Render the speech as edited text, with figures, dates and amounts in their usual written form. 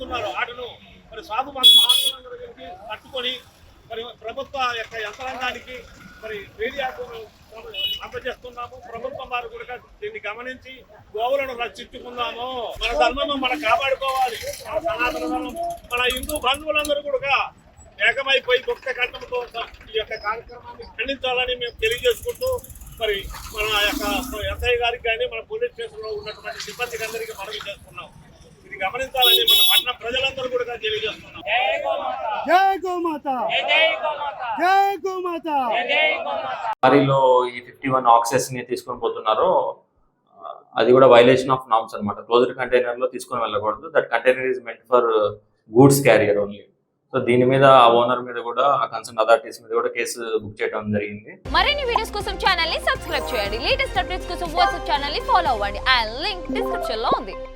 చేస్తున్నారు ఆటను మరి సాధు మహాత్ములందరికీ పట్టుకొని మరి ప్రభుత్వ యొక్క యంత్రాంగానికి మరి మీడియాకు అందజేస్తున్నాము. ప్రభుత్వం వారు కూడా దీన్ని గమనించి గోవులను రక్షించుకుందాము. మన ధర్మము మనం కాపాడుకోవాలి. మన సనాతన ధర్మం మన హిందూ బంధువులందరూ కూడా ఏకమైపోయి భక్త కంఠంతో ఈ యొక్క కార్యక్రమాన్ని ఖండించాలని మేము తెలియజేసుకుంటూ మరి మన యొక్క ఎస్ఐ గారికి కానీ మన పోలీస్ స్టేషన్ లో ఉన్నటువంటి సిబ్బందికి అందరికీ మనవి చేస్తున్నాం. ఇది గమనించాలని మన పట్టణ ప్రజలందరూ కూడా తెలియజేస్తున్నాం. వారిలో ఈ 51 ఆక్సెస్ ని తీసుకొని పోతున్నారో అది కూడా వైలేషన్ ఆఫ్ నామ్స్ అన్నమాట. క్లోజ్డ్ కంటైనర్ లో తీసుకొని వెళ్ళకూడదు. That container is meant for goods carrier only. So దీని మీద ఆ ఓనర్ మీద కూడా ఆ కన్సర్న్ అథారిటీస్ మీద కూడా కేసు బుక్ చేయడం జరిగింది. మరిన్ని వీడియోస్ కోసం ఛానల్ ని సబ్స్క్రైబ్ చేయండి. లేటెస్ట్ అప్డేట్స్ కోసం వాట్సాప్ ఛానల్ ని ఫాలో అవ్వండి. ఆ లింక్ డిస్క్రిప్షన్ లో ఉంది.